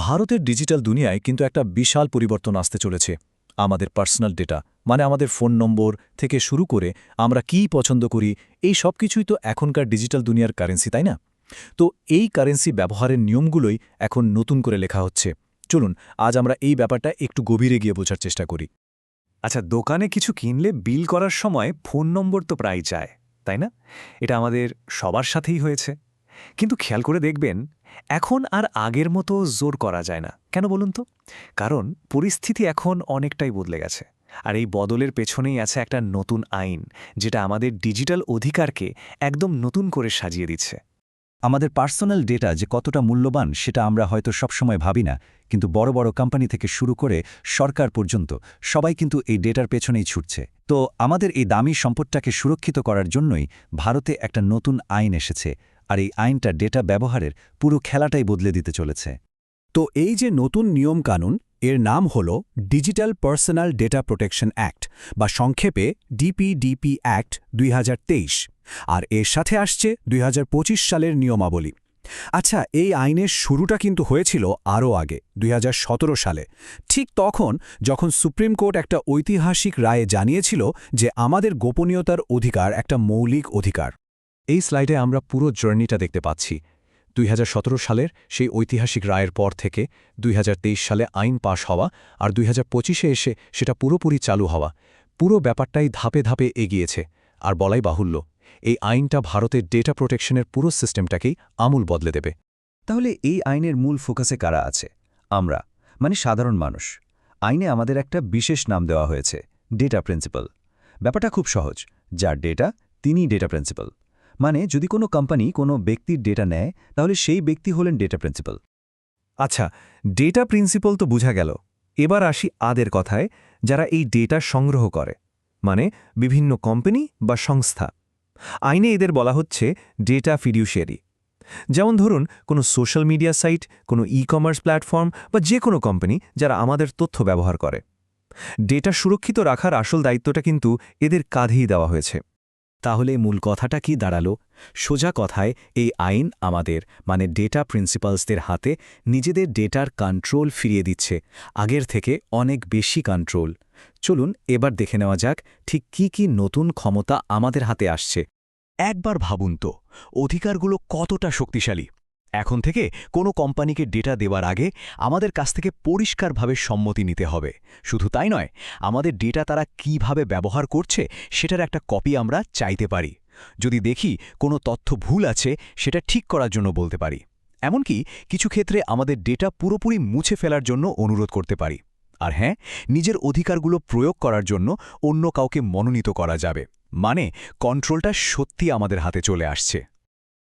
ভারতের ডিজিটাল দুনিয়ায় কিন্তু একটা বিশাল পরিবর্তন আসতে চলেছে। আমাদের পার্সোনাল ডেটা মানে আমাদের ফোন নম্বর থেকে শুরু করে আমরা কী পছন্দ করি, এই সব কিছুই তো এখনকার ডিজিটাল দুনিয়ার কারেন্সি, তাই না? তো এই কারেন্সি ব্যবহারের নিয়মগুলোই এখন নতুন করে লেখা হচ্ছে। চলুন আজ আমরা এই ব্যাপারটা একটু গভীরে গিয়ে বোঝার চেষ্টা করি। আচ্ছা, দোকানে কিছু কিনলে বিল করার সময় ফোন নম্বর তো প্রায় চায়, তাই না? এটা আমাদের সবার সাথেই হয়েছে। কিন্তু খেয়াল করে দেখবেন, এখন আর আগের মতো জোর করা যায় না। কেন বলুন তো? কারণ পরিস্থিতি এখন অনেকটাই বদলে গেছে। আর এই বদলের পেছনেই আছে একটা নতুন আইন, যেটা আমাদের ডিজিটাল অধিকারকে একদম নতুন করে সাজিয়ে দিচ্ছে। আমাদের পার্সোনাল ডেটা যে কতটা মূল্যবান সেটা আমরা হয়তো সবসময় ভাবি না, কিন্তু বড় বড় কোম্পানি থেকে শুরু করে সরকার পর্যন্ত সবাই কিন্তু এই ডেটার পেছনেই ছুটছে। তো আমাদের এই দামি সম্পদটাকে সুরক্ষিত করার জন্যই ভারতে একটা নতুন আইন এসেছে, আর এই আইনটা ডেটা ব্যবহারের পুরো খেলাটাই বদলে দিতে চলেছে। তো এই যে নতুন নিয়মকানুন, এর নাম হল digital personal data protection act বা সংক্ষেপে ডিপিডিপি অ্যাক্ট ২০২৩, আর এর সাথে আসছে ২০২৫ সালের নিয়মাবলী। আচ্ছা, এই আইনের শুরুটা কিন্তু হয়েছিল আরও আগে, ২০১৭ সালে, ঠিক তখন যখন সুপ্রিম কোর্ট একটা ঐতিহাসিক রায়ে জানিয়েছিল যে আমাদের গোপনীয়তার অধিকার একটা মৌলিক অধিকার। এই স্লাইডে আমরা পুরো জার্নিটা দেখতে পাচ্ছি। ২০১৭ সালের সেই ঐতিহাসিক রায়ের পর থেকে ২০২৩ সালে আইন পাশ হওয়া আর ২০২৫-এ এসে সেটা পুরোপুরি চালু হওয়া, পুরো ব্যাপারটাই ধাপে ধাপে এগিয়েছে। আর বলাই বাহুল্য, এই আইনটা ভারতের ডেটা প্রোটেকশনের পুরো সিস্টেমটাকেই আমূল বদলে দেবে। তাহলে এই আইনের মূল ফোকাসে কারা আছে? আমরা, মানে সাধারণ মানুষ। আইনে আমাদের একটা বিশেষ নাম দেওয়া হয়েছে, ডেটা প্রিন্সিপাল। ব্যাপারটা খুব সহজ, যার ডেটা তিনিই ডেটা প্রিন্সিপাল। মানে যদি কোনো কোম্পানি কোনো ব্যক্তির ডেটা নেয়, তাহলে সেই ব্যক্তি হলেন ডেটা প্রিন্সিপাল। আচ্ছা, ডেটা প্রিন্সিপাল তো বোঝা গেল। এবার আসি আদের কথায়, যারা এই ডেটা সংগ্রহ করে, মানে বিভিন্ন কোম্পানি বা সংস্থা। আইনে এদের বলা হচ্ছে ডেটা ফিডিউশিয়ারি। যেমন ধরুন, কোনো সোশ্যাল মিডিয়া সাইট, কোনো ই-কমার্স প্ল্যাটফর্ম বা যে কোনো কোম্পানি যারা আমাদের তথ্য ব্যবহার করে। ডেটা সুরক্ষিত রাখার আসল দায়িত্বটা কিন্তু এদের কাঁধেই দেওয়া হয়েছে। তাহলে মূল কথাটা কি দাঁড়ালো? সোজা কথায় এই আইন আমাদের মানে ডেটা প্রিন্সিপালসদের হাতে নিজেদের ডেটার কন্ট্রোল ফিরিয়ে দিচ্ছে, আগের থেকে অনেক বেশি কন্ট্রোল। চলুন এবার দেখে নেওয়া যাক ঠিক কি কি নতুন ক্ষমতা আমাদের হাতে আসছে। একবার ভাবুন তো, অধিকারগুলো কতটা শক্তিশালী। এখন থেকে কোনো কোম্পানিকে ডেটা দেওয়ার আগে আমাদের কাছ থেকে পরিষ্কারভাবে সম্মতি নিতে হবে। শুধু তাই নয়, আমাদের ডেটা তারা কিভাবে ব্যবহার করছে সেটার একটা কপি আমরা চাইতে পারি। যদি দেখি কোনো তথ্য ভুল আছে, সেটা ঠিক করার জন্য বলতে পারি। এমনকি কিছু ক্ষেত্রে আমাদের ডেটা পুরোপুরি মুছে ফেলার জন্য অনুরোধ করতে পারি। আর হ্যাঁ, নিজের অধিকারগুলো প্রয়োগ করার জন্য অন্য কাউকে মনোনীত করা যাবে। মানে কন্ট্রোলটা সত্যি আমাদের হাতে চলে আসছে।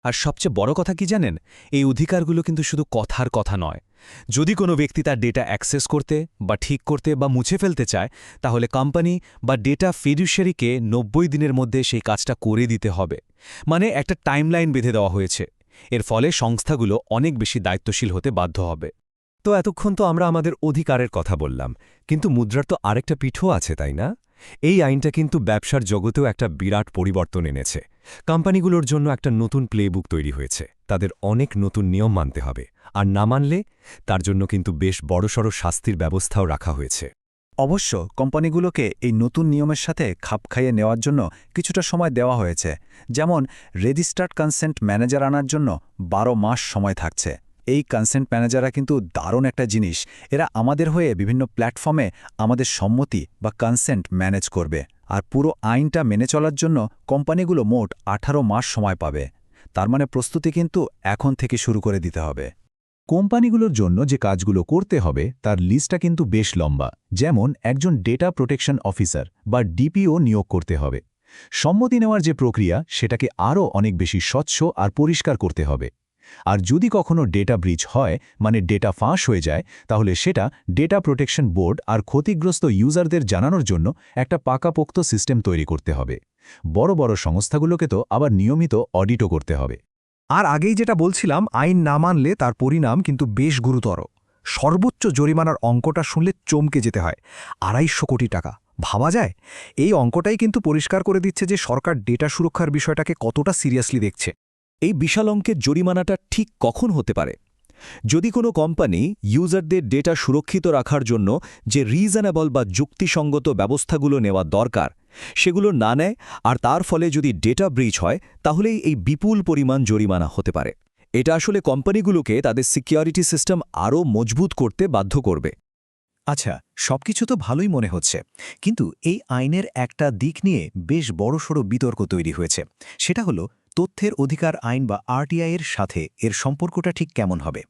আর সবচেয়ে বড় কথা কি জানেন? এই অধিকারগুলো কিন্তু শুধু কথার কথা নয়। যদি কোনো ব্যক্তি তার ডেটা অ্যাক্সেস করতে বা ঠিক করতে বা মুছে ফেলতে চায়, তাহলে কোম্পানি বা ডেটা ফিডিউশিয়ারিকে ৯০ দিনের মধ্যে সেই কাজটা করে দিতে হবে। মানে একটা টাইমলাইন বেঁধে দেওয়া হয়েছে। এর ফলে সংস্থাগুলো অনেক বেশি দায়িত্বশীল হতে বাধ্য হবে। তো এতক্ষণ তো আমরা আমাদের অধিকারের কথা বললাম, কিন্তু মুদ্রার তো আরেকটা পিঠও আছে, তাই না? এই আইনটা কিন্তু ব্যবসার জগতেও একটা বিরাট পরিবর্তন এনেছে। কোম্পানিগুলোর জন্য একটা নতুন প্লেবুক তৈরি হয়েছে। তাদের অনেক নতুন নিয়ম মানতে হবে, আর না মানলে তার জন্য কিন্তু বেশ বড়সড় শাস্তির ব্যবস্থাও রাখা হয়েছে। অবশ্য কোম্পানিগুলোকে এই নতুন নিয়মের সাথে খাপ খাইয়ে নেওয়ার জন্য কিছুটা সময় দেওয়া হয়েছে। যেমন রেজিস্টার্ড কনসেন্ট ম্যানেজার আনার জন্য ১২ মাস সময় থাকছে। এই কনসেন্ট ম্যানেজাররা কিন্তু দারুণ একটা জিনিস। এরা আমাদের হয়ে বিভিন্ন প্ল্যাটফর্মে আমাদের সম্মতি বা কনসেন্ট ম্যানেজ করবে। আর পুরো আইনটা মেনে চলার জন্য কোম্পানিগুলো মোট ১৮ মাস সময় পাবে। তার মানে প্রস্তুতি কিন্তু এখন থেকে শুরু করে দিতে হবে। কোম্পানিগুলোর জন্য যে কাজগুলো করতে হবে তার লিস্টটা কিন্তু বেশ লম্বা। যেমন একজন ডেটা প্রোটেকশন অফিসার বা ডিপিও নিয়োগ করতে হবে। সম্মতি নেওয়ার যে প্রক্রিয়া সেটাকে আরও অনেক বেশি স্বচ্ছ আর পরিষ্কার করতে হবে। আর যদি কখনো ডেটা ব্রিচ হয়, মানে ডেটা ফাঁস হয়ে যায়, তাহলে সেটা ডেটা প্রোটেকশন বোর্ড আর ক্ষতিগ্রস্ত ইউজারদের জানানোর জন্য একটা পাকাপোক্ত সিস্টেম তৈরি করতে হবে। বড় বড় সংস্থাগুলোকে তো আবার নিয়মিত অডিটও করতে হবে। আর আগেই যেটা বলছিলাম, আইন না মানলে তার পরিণাম কিন্তু বেশ গুরুতর। সর্বোচ্চ জরিমানার অঙ্কটা শুনলে চমকে যেতে হয়, ২৫০ কোটি টাকা। ভাবা যায়? এই অঙ্কটাই কিন্তু পরিষ্কার করে দিচ্ছে যে সরকার ডেটা সুরক্ষার বিষয়টাকে কতটা সিরিয়াসলি দেখছে। এই বিশাল অঙ্কের জরিমানাটা ঠিক কখন হতে পারে? যদি কোনো কোম্পানি ইউজারদের ডেটা সুরক্ষিত রাখার জন্য যে রিজনেবল বা যুক্তিসঙ্গত ব্যবস্থাগুলো নেওয়া দরকার সেগুলো না নেয় আর তার ফলে যদি ডেটা ব্রিচ হয় তাহলেই এই বিপুল পরিমাণ জরিমানা হতে পারে। এটা আসলে কোম্পানিগুলোকে তাদের সিকিউরিটি সিস্টেম আরও মজবুত করতে বাধ্য করবে। আচ্ছা, সবকিছু তো ভালোই মনে হচ্ছে, কিন্তু এই আইনের একটা দিক নিয়ে বেশ বড়সড় বিতর্ক তৈরি হয়েছে। সেটা হলো তথ্যের অধিকার আইন বা আরটিআই এর সাথে এর সম্পর্কটা ঠিক কেমন হবে।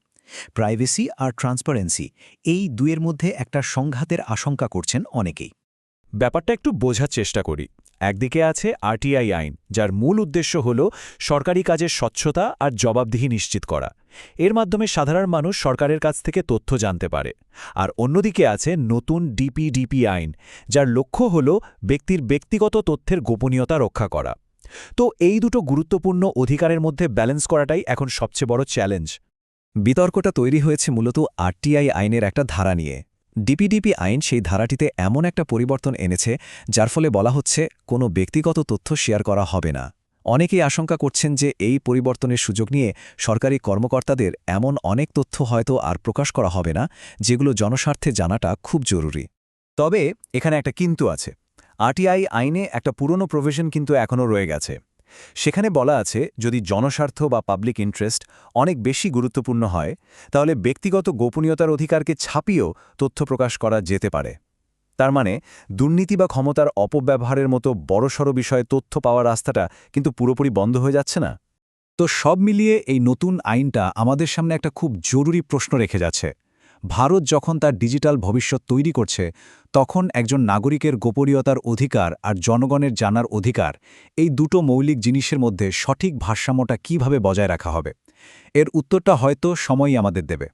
প্রাইভেসি আর ট্রান্সপারেন্সি, এই দুয়ের মধ্যে একটা সংঘাতের আশঙ্কা করছেন অনেকেই। ব্যাপারটা একটু বোঝার চেষ্টা করি। একদিকে আছে আরটিআই আইন, যার মূল উদ্দেশ্য হল সরকারি কাজের স্বচ্ছতা আর জবাবদিহি নিশ্চিত করা। এর মাধ্যমে সাধারণ মানুষ সরকারের কাছ থেকে তথ্য জানতে পারে। আর অন্যদিকে আছে নতুন ডিপিডিপি আইন, যার লক্ষ্য হল ব্যক্তির ব্যক্তিগত তথ্যের গোপনীয়তা রক্ষা করা। তো এই দুটো গুরুত্বপূর্ণ অধিকারের মধ্যে ব্যালেন্স করাটাই এখন সবচেয়ে বড় চ্যালেঞ্জ। বিতর্কটা তৈরি হয়েছে মূলত আরটিআই আইনের একটা ধারা নিয়ে। ডিপিডিপি আইন সেই ধারাটিতে এমন একটা পরিবর্তন এনেছে যার ফলে বলা হচ্ছে কোনো ব্যক্তিগত তথ্য শেয়ার করা হবে না। অনেকেই আশঙ্কা করছেন যে এই পরিবর্তনের সুযোগ নিয়ে সরকারি কর্মকর্তাদের এমন অনেক তথ্য হয়তো আর প্রকাশ করা হবে না, যেগুলো জনস্বার্থে জানাটা খুব জরুরি। তবে এখানে একটা কিন্তু আছে। আরটিআই আইনে একটা পুরনো প্রভিশন কিন্তু এখনও রয়ে গেছে। সেখানে বলা আছে, যদি জনস্বার্থ বা পাবলিক ইন্টারেস্ট অনেক বেশি গুরুত্বপূর্ণ হয়, তাহলে ব্যক্তিগত গোপনীয়তার অধিকারকে ছাপিয়েও তথ্য প্রকাশ করা যেতে পারে। তার মানে দুর্নীতি বা ক্ষমতার অপব্যবহারের মতো বড়সড় বিষয়ে তথ্য পাওয়ার রাস্তাটা কিন্তু পুরোপুরি বন্ধ হয়ে যাচ্ছে না। তো সব মিলিয়ে এই নতুন আইনটা আমাদের সামনে একটা খুব জরুরি প্রশ্ন রেখে যাচ্ছে। ভারত যখন তার ডিজিটাল ভবিষ্যৎ তৈরি করছে, তখন একজন নাগরিকের গোপনীয়তার অধিকার আর জনগণের জানার অধিকার, এই দুটো মৌলিক জিনিসের মধ্যে সঠিক ভারসাম্যটা কিভাবে বজায় রাখা হবে, এর উত্তরটা হয়তো সময়ই আমাদের দেবে।